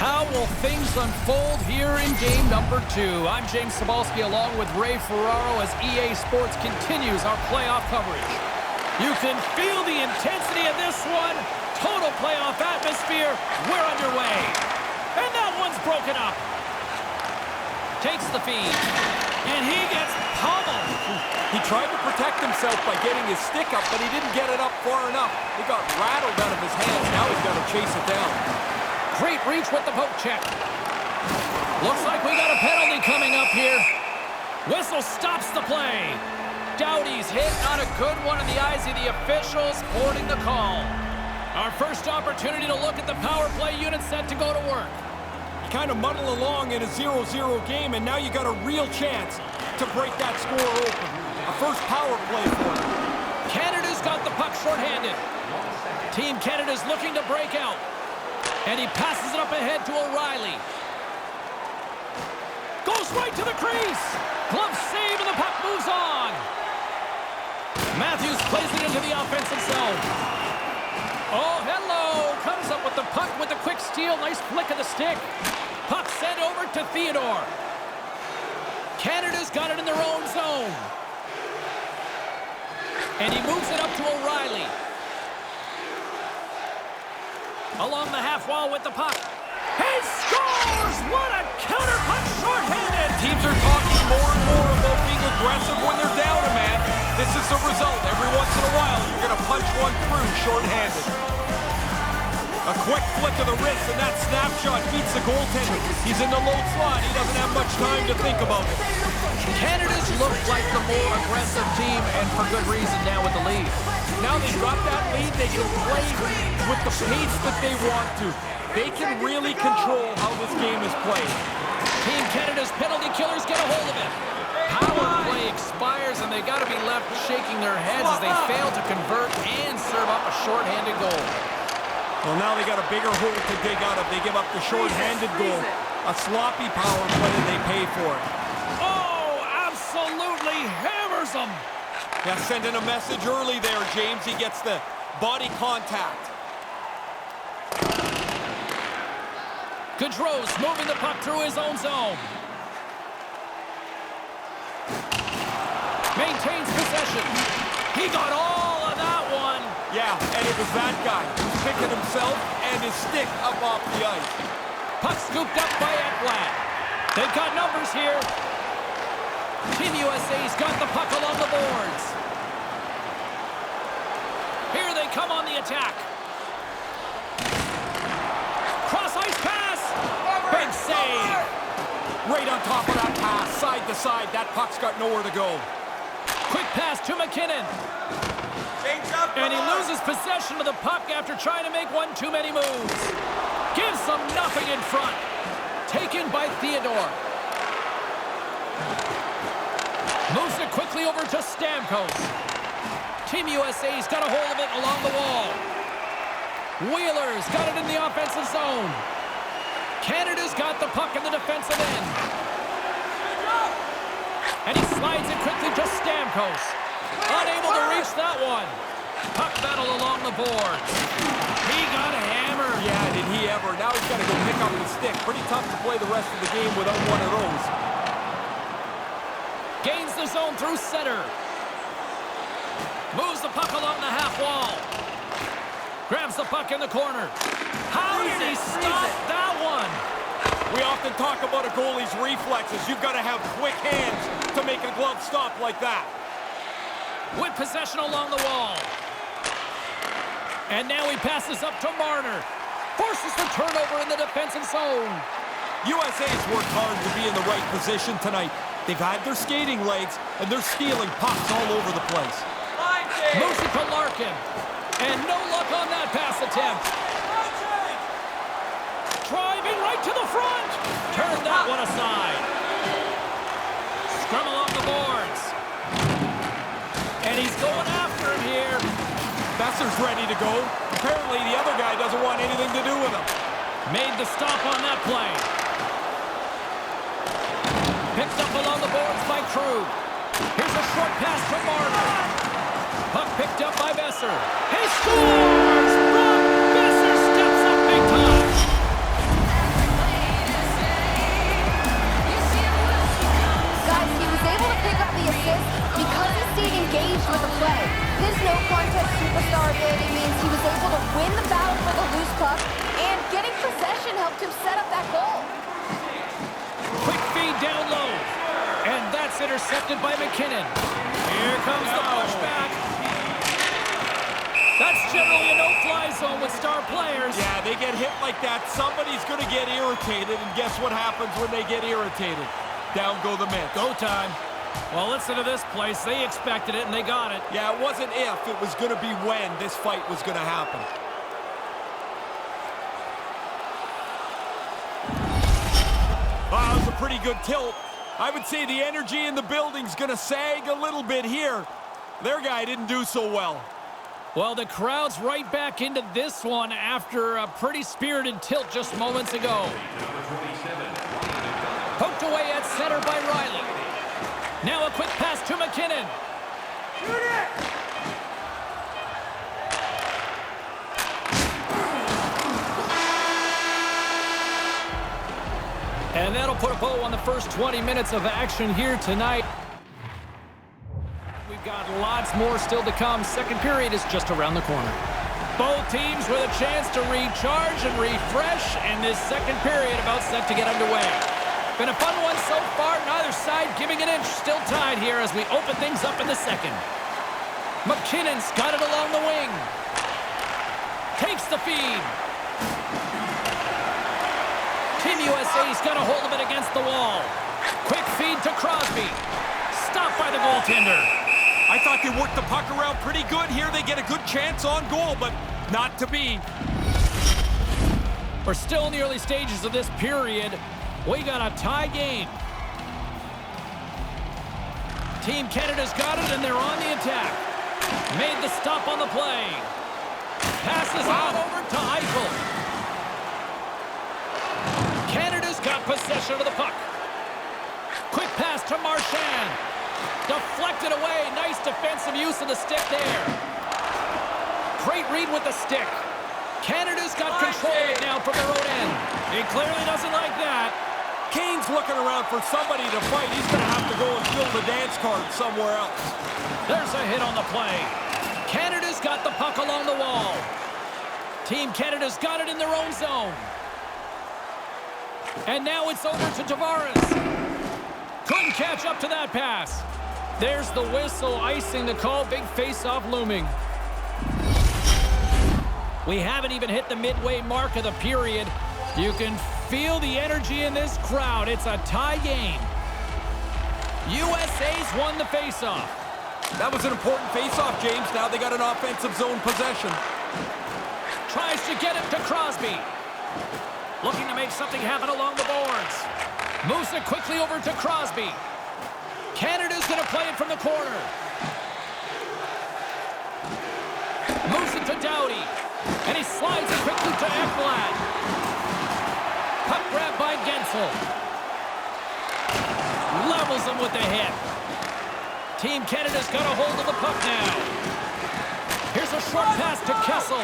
How will things unfold here in game number 2? I'm James Cybulski along with Ray Ferraro as EA Sports continues our playoff coverage. You can feel the intensity of this one. Total playoff atmosphere. We're underway. And that one's broken up. Takes the feed. And he gets pummeled. He tried to protect himself by getting his stick up, but he didn't get it up far enough. It got rattled out of his hands. Now he's got to chase it down. Great reach with the poke check. Looks like we got a penalty coming up here. Whistle stops the play. Doughty's hit, not a good one in the eyes of the officials, boarding the call. Our first opportunity to look at the power play unit set to go to work. You kind of muddle along in a 0-0 game, and now you got a real chance to break that score open. A first power play for them. Canada's got the puck shorthanded. Team Canada's looking to break out. And he passes it up ahead to O'Reilly. Goes right to the crease. Glove save and the puck moves on. Matthews plays it into the offensive zone. Oh, hello. Comes up with the puck with a quick steal. Nice flick of the stick. Puck sent over to Theodore. Canada's got it in their own zone. And he moves it up to O'Reilly. Along the half wall with the puck. He scores! What a counter punch shorthanded! Teams are talking more and more about being aggressive when they're down a man. This is the result. Every once in a while, you're going to punch one through shorthanded. A quick flick of the wrist, and that snapshot beats the goaltender. He's in the low slot. He doesn't have much time to think about it. Canada's looked like the more aggressive team, and for good reason now with the lead. Now they've got that lead, they can play with the pace that they want to. They can really control how this game is played. Team Canada's penalty killers get a hold of it. Power play expires, and they got to be left shaking their heads as they fail to convert and serve up a shorthanded goal. Well, now they got a bigger hole to dig out of. They give up the shorthanded goal. A sloppy power play, and they pay for it. Oh, absolutely hammers them. Yeah, sending a message early there, James. He gets the body contact. Gaudreau's moving the puck through his own zone. Maintains possession. He got all of that one. Yeah, and it was that guy who's picking himself and his stick up off the ice. Puck scooped up by Ekblad. They've got numbers here. Team USA's got the puck along the boards. Here they come on the attack. Cross-ice pass. Big save. Right on top of that pass, side to side. That puck's got nowhere to go. Quick pass to McKinnon. And he loses possession of the puck after trying to make one too many moves. Gives them nothing in front. Taken by Theodore. Moves it quickly over to Stamkos. Team USA's got a hold of it along the wall. Wheeler's got it in the offensive zone. Canada's got the puck in the defensive end. And he slides it quickly to Stamkos. Unable to reach that one. Puck battle along the boards. He got hammered. Yeah, did he ever. Now he's got to go pick up his stick. Pretty tough to play the rest of the game without one of those. Gains the zone through center. Moves the puck along the half wall. Grabs the puck in the corner. How did he stop that one? We often talk about a goalie's reflexes. You've got to have quick hands to make a glove stop like that. With possession along the wall. And now he passes up to Marner. Forces the turnover in the defensive zone. USA's worked hard to be in the right position tonight. They've had their skating legs, and they're stealing pucks all over the place. Moves it to Larkin. And no luck on that pass attempt. Driving right to the front. Turn that one aside. Scrum along the boards. And he's going after him here. Besser's ready to go. Apparently the other guy doesn't want anything to do with him. Made the stop on that play. Picked up along the boards by Krug. Here's a short pass to Marner. Puck picked up by Besser. He scores! Brock Besser steps up big time. puck, and getting possession helped him set up that goal. Quick feed down low. And that's intercepted by McKinnon. Here comes the pushback. That's generally a no-fly zone with star players. Yeah, they get hit like that, somebody's going to get irritated, and guess what happens when they get irritated? Down go the Mets. Go time. Well, listen to this place. They expected it, and they got it. Yeah, it wasn't if, it was going to be when this fight was going to happen. Wow, that was a pretty good tilt. I would say the energy in the building's going to sag a little bit here. Their guy didn't do so well. Well, the crowd's right back into this one after a pretty spirited tilt just moments ago. Poked away at center by Riley. Now a quick pass to McKinnon. Shoot it! And that'll put a bow on the first 20 minutes of action here tonight. We've got lots more still to come. Second period is just around the corner. Both teams with a chance to recharge and refresh, and this second period about set to get underway. Been a fun one so far, neither side giving an inch. Still tied here as we open things up in the second. McKinnon's got it along the wing. Takes the feed. Team USA's got a hold of it against the wall. Quick feed to Crosby. Stopped by the goaltender. I thought they worked the puck around pretty good here. They get a good chance on goal, but not to be. We're still in the early stages of this period. We got a tie game. Team Canada's got it, and they're on the attack. Made the stop on the play. Passes out over to Eichel. Canada's got possession of the puck. Quick pass to Marchand. Deflected away. Nice defensive use of the stick there. Great read with the stick. Canada's got control of it now from their own end. He clearly doesn't like that. Kane's looking around for somebody to fight. He's going to have to go and fill the dance card somewhere else. There's a hit on the play. Canada's got the puck along the wall. Team Canada's got it in their own zone. And now it's over to Tavares. Couldn't catch up to that pass. There's the whistle, icing the call. Big face-off looming. We haven't even hit the midway mark of the period. You can feel the energy in this crowd. It's a tie game. USA's won the face-off. That was an important face-off, James. Now they got an offensive zone possession. Tries to get it to Crosby. Looking to make something happen along the boards. Moves it quickly over to Crosby. Canada's going to play it from the corner. Moves it to Doughty. And he slides it quickly to Ekblad. Puck grab by Gensel. Levels him with the hit. Team Canada's got a hold of the puck now. Here's a short pass to Kessel.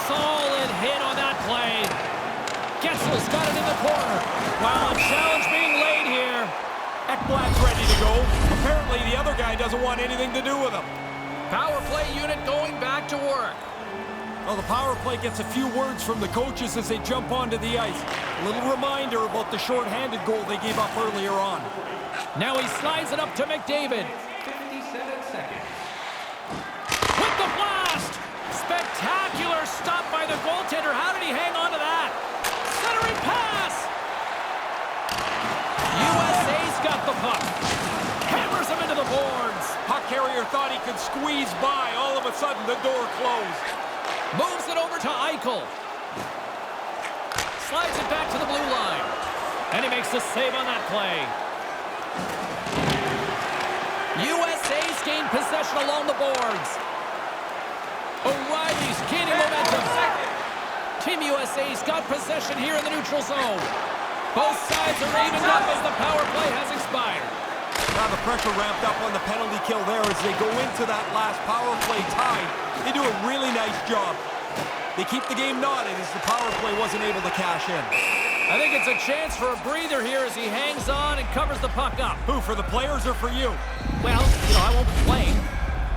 Solid hit on that play. Gensel's got it in the corner. Wow, a challenge being laid here. Ekblad's ready to go. Apparently the other guy doesn't want anything to do with him. Power play unit going back to work. Well, the power play gets a few words from the coaches as they jump onto the ice. A little reminder about the shorthanded goal they gave up earlier on. Now he slides it up to McDavid. 57 seconds. With the blast! Spectacular stop by the goaltender. How did he hang on to that? Centering pass! USA's got the puck. Hammers him into the boards. Puck carrier thought he could squeeze by. All of a sudden, the door closed. Moves it over to Eichel. Slides it back to the blue line. And he makes the save on that play. USA's gained possession along the boards. O'Reilly's gaining momentum. Team USA's got possession here in the neutral zone. Both sides are evened up as the power play has expired. Now the pressure ramped up on the penalty kill there as they go into that last power play tied. They do a really nice job. They keep the game knotted as the power play wasn't able to cash in. I think it's a chance for a breather here as he hangs on and covers the puck up. Who, for the players or for you? Well, I won't complain.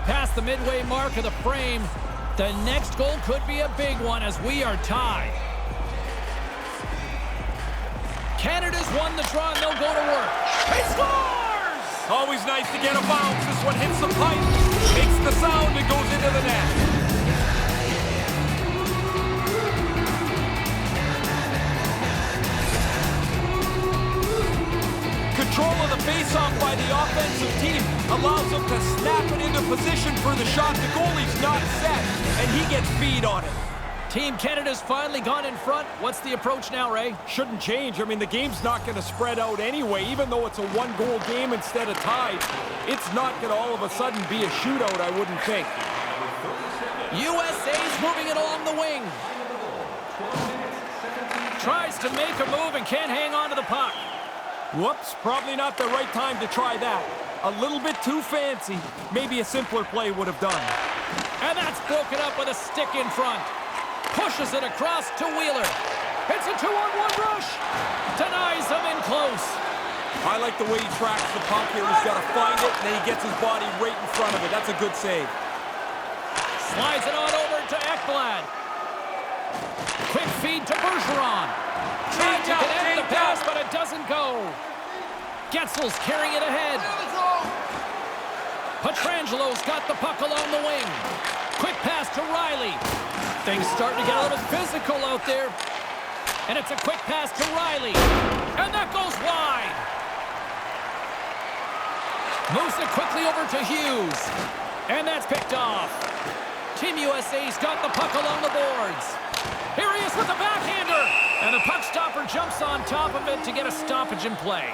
Past the midway mark of the frame. The next goal could be a big one as we are tied. Canada's won the draw and they'll go to work. He scores! Always nice to get a bounce. This one hits the pipe, makes the sound, and goes into the net. Control of the face-off by the offensive team allows them to snap it into position for the shot. The goalie's not set, and he gets beat on it. Team Canada's finally gone in front. What's the approach now, Ray? Shouldn't change. I mean, the game's not going to spread out anyway, even though it's a one-goal game instead of tied. It's not going to all of a sudden be a shootout, I wouldn't think. USA's moving it along the wing. Tries to make a move and can't hang on to the puck. Whoops, probably not the right time to try that. A little bit too fancy. Maybe a simpler play would have done. And that's broken up with a stick in front. Pushes it across to Wheeler. It's a 2-on-1 rush. Denies him in close. I like the way he tracks the puck here. He's got to find it, and then he gets his body right in front of it. That's a good save. Slides it on over to Ekblad. Quick feed to Bergeron. Tried to connect the pass, but it doesn't go. Getzel's carrying it ahead. Petrangelo's got the puck along the wing. Quick pass to Riley. Things starting to get a little physical out there. And it's a quick pass to Riley. And that goes wide. Moves it quickly over to Hughes. And that's picked off. Team USA's got the puck along the boards. Here he is with the backhander. And the puck stopper jumps on top of it to get a stoppage in play.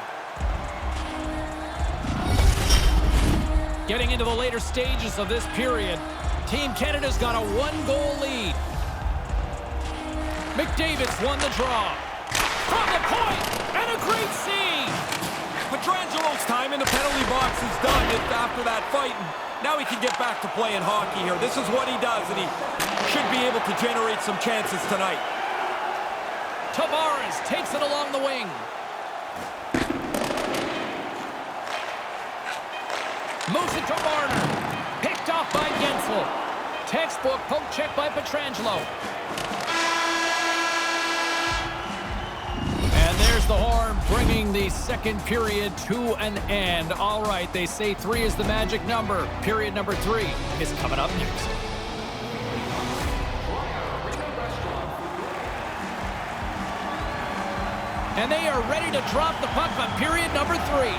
Getting into the later stages of this period, Team Canada's got a one-goal lead. McDavid's won the draw. From the point, and a great save. Petrangelo's time in the penalty box is done after that fight. Now he can get back to playing hockey here. This is what he does, and he should be able to generate some chances tonight. Tavares takes it along the wing. Moves it to Marner. Picked off by Guentzel. Textbook poke check by Pietrangelo. And there's the horn, bringing the second period to an end. All right, they say 3 is the magic number. Period number 3 is coming up next. And they are ready to drop the puck on period number 3.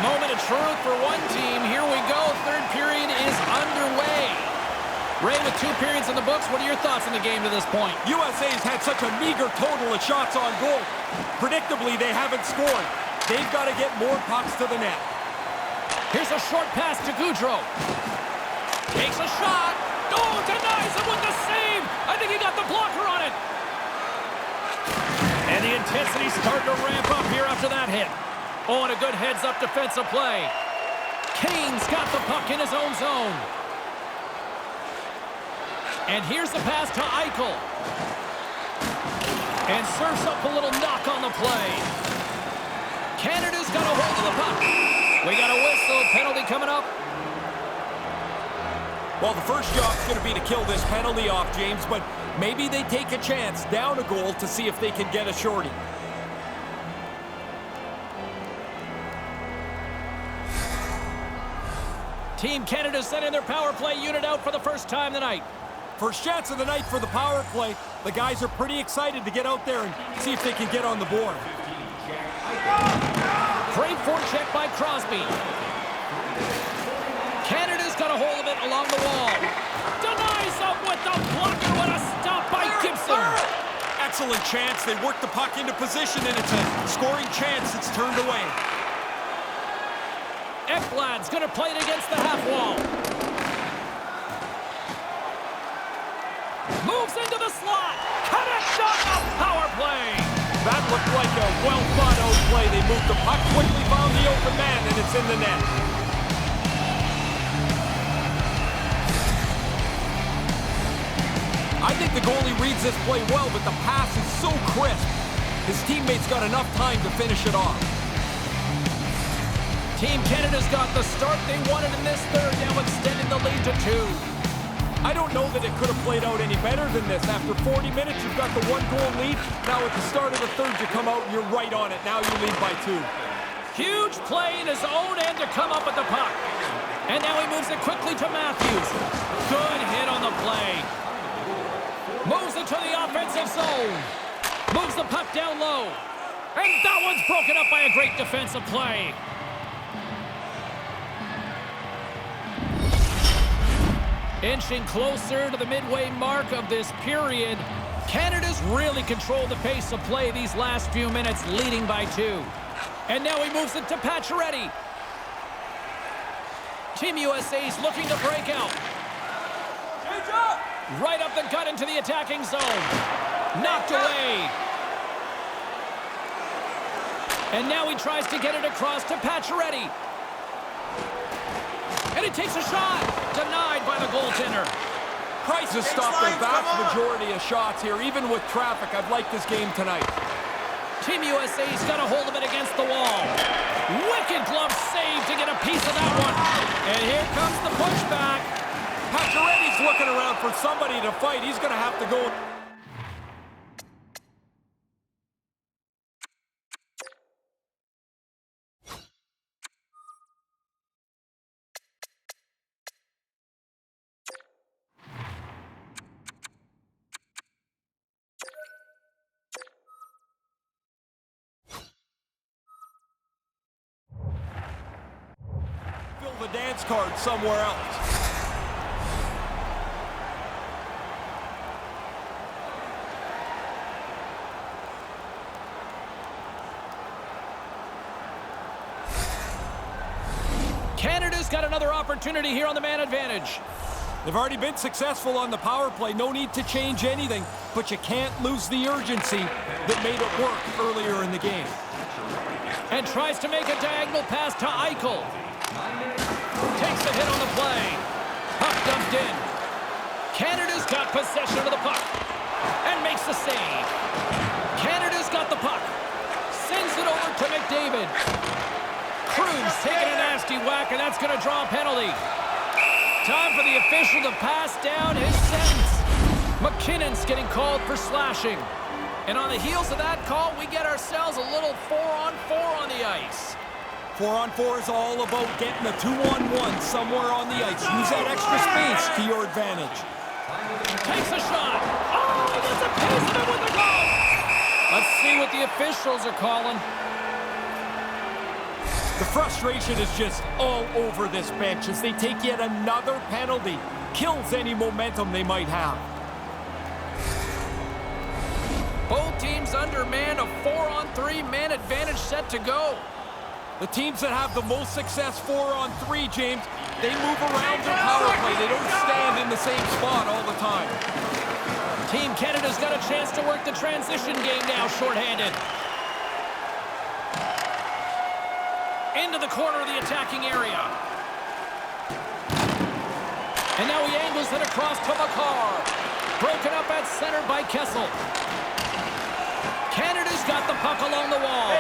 Moment of truth for one team. Here we go. Third period is underway. Ray, with 2 periods in the books, what are your thoughts on the game to this point? USA's had such a meager total of shots on goal. Predictably, they haven't scored. They've got to get more pucks to the net. Here's a short pass to Gaudreau. Takes a shot. Oh, denies him with the save. I think he got the blocker on it. And the intensity's starting to ramp up here after that hit. Oh, and a good heads-up defensive play. Kane's got the puck in his own zone. And here's the pass to Eichel. And serves up a little knock on the play. Canada's got a hold of the puck. We got a whistle. Penalty coming up. Well, the first job's going to be to kill this penalty off, James, but maybe they take a chance down a goal to see if they can get a shorty. Team Canada sending their power play unit out for the first time tonight. First chance of the night for the power play. The guys are pretty excited to get out there and see if they can get on the board. Great forecheck by Crosby. Canada's got a hold of it along the wall. Denies up with the blocker. What a stop by Gibson. Excellent chance. They work the puck into position, and it's a scoring chance. It's turned away. Ekblad's going to play it against the half wall. Moves into the slot. Connects on the power play. That looked like a well-thought-out play. They moved the puck, quickly found the open man, and it's in the net. I think the goalie reads this play well, but the pass is so crisp. His teammates got enough time to finish it off. Team Canada's got the start they wanted in this third, now extending the lead to 2. I don't know that it could have played out any better than this. After 40 minutes, you've got the 1-goal lead. Now at the start of the third, you come out and you're right on it. Now you lead by 2. Huge play in his own end to come up with the puck. And now he moves it quickly to Matthews. Good hit on the play. Moves it to the offensive zone. Moves the puck down low. And that one's broken up by a great defensive play. Inching closer to the midway mark of this period, Canada's really controlled the pace of play these last few minutes, leading by 2. And now he moves it to Pacioretty. Team USA's looking to break out. Right up the gut into the attacking zone. Knocked away. And now he tries to get it across to Pacioretty. And he takes a shot. Denied by the goaltender. Price has stopped the vast majority of shots here, even with traffic. I've liked this game tonight. Team USA's got a hold of it against the wall. Wicked glove save to get a piece of that one. And here comes the pushback. Pacioretty's looking around for somebody to fight. He's going to have to go. Fill the dance card somewhere else. Canada's got another opportunity here on the man advantage. They've already been successful on the power play. No need to change anything, but you can't lose the urgency that made it work earlier in the game. And tries to make a diagonal pass to Eichel. Takes the hit on the play. Puck dumped in. Canada's got possession of the puck. And makes the save. Canada's got the puck. Sends it over to McDavid. Cruz taking a nasty whack, and that's going to draw a penalty. Time for the official to pass down his sentence. McKinnon's getting called for slashing. And on the heels of that call, we get ourselves a little 4-on-4 on the ice. 4-on-4 is all about getting a 2-on-1 somewhere on the ice. Use that extra space to your advantage. Takes a shot. Oh, he gets a piece of it with the goal. Let's see what the officials are calling. The frustration is just all over this bench as they take yet another penalty. Kills any momentum they might have. Both teams undermanned, a 4-on-3 man advantage set to go. The teams that have the most success 4-on-3, James, they move around their power play. They don't stand in the same spot all the time. Team Canada's got a chance to work the transition game now, shorthanded. Into the corner of the attacking area. And now he angles it across to Makar. Broken up at center by Kessel. Canada's got the puck along the wall.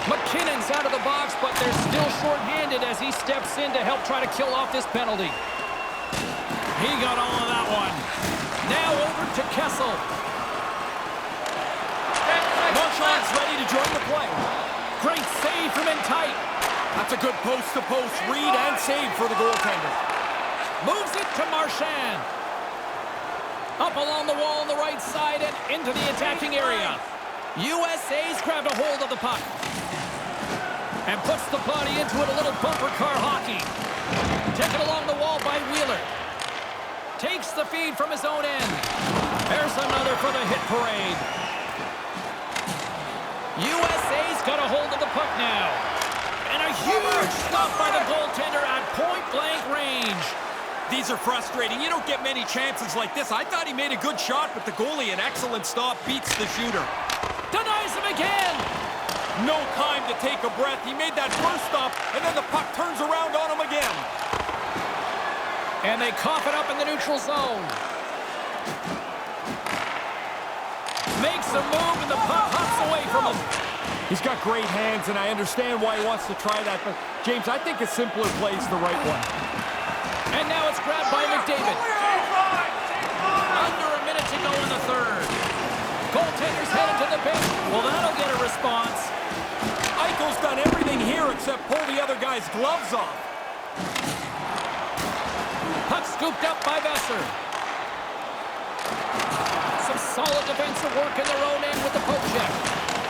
McKinnon's out of the box, but they're still short-handed as he steps in to help try to kill off this penalty. He got all of that one. Now over to Kessel. Marchand's ready to join the play. Great save from in tight. That's a good post-to-post read and save for the goaltender. Moves it to Marchand. Up along the wall on the right side and into the attacking area. USA's grabbed a hold of the puck. And puts the body into it, a little bumper car hockey. Taken along the wall by Wheeler. Takes the feed from his own end. There's another for the hit parade. USA's got a hold of the puck now. And a huge stop by the goaltender at point-blank range. These are frustrating. You don't get many chances like this. I thought he made a good shot, but the goalie, an excellent stop, beats the shooter. Denies him again. No time to take a breath. He made that first stop, and then the puck turns around on him again. And they cough it up in the neutral zone. Makes a move, and the puck hops away from him. He's got great hands, and I understand why he wants to try that. But, James, I think a simpler play is the right one. And now it's grabbed by McDavid. Under a minute to go in the third. Goaltender's headed to the bench. Well, that'll get a response. Eichel's done everything here except pull the other guy's gloves off. Puck scooped up by Besser. Some solid defensive work in their own end with the poke check.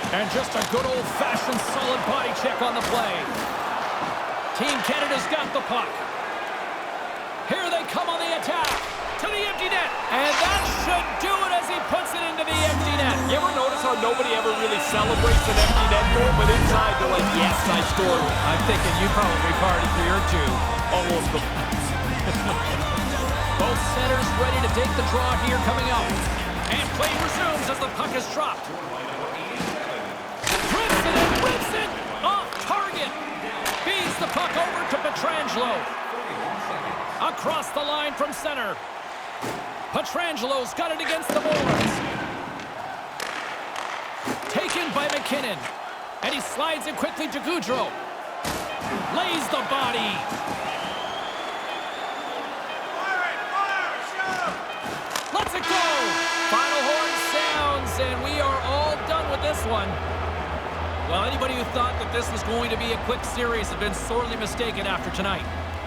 And just a good old-fashioned solid body check on the play. Team Canada's got the puck. Here they come on the attack. To the empty net. And that should do it as he puts it into the empty net. You ever notice how nobody ever really celebrates an empty net goal, but inside they're like, yes, I scored. I'm thinking you probably partied for your two. Almost. Both centers ready to take the draw here coming up. And play resumes as the puck is dropped. Rips it, off target. Feeds the puck over to Pietrangelo. Across the line from center. Pietrangelo's got it against the boards. Taken by McKinnon. And he slides it quickly to Gaudreau. Lays the body. Let's it go. Final horn sounds, and we are all done with this one. Well, anybody who thought that this was going to be a quick series have been sorely mistaken after tonight.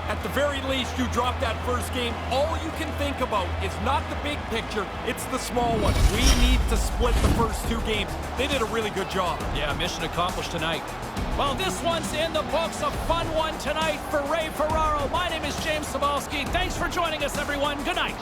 At the very least, you drop that first game. All you can think about is not the big picture, it's the small one. We need to split the first two games. They did a really good job. Yeah, mission accomplished tonight. Well, this one's in the books. A fun one tonight for Ray Ferraro. My name is James Cybulski. Thanks for joining us, everyone. Good night.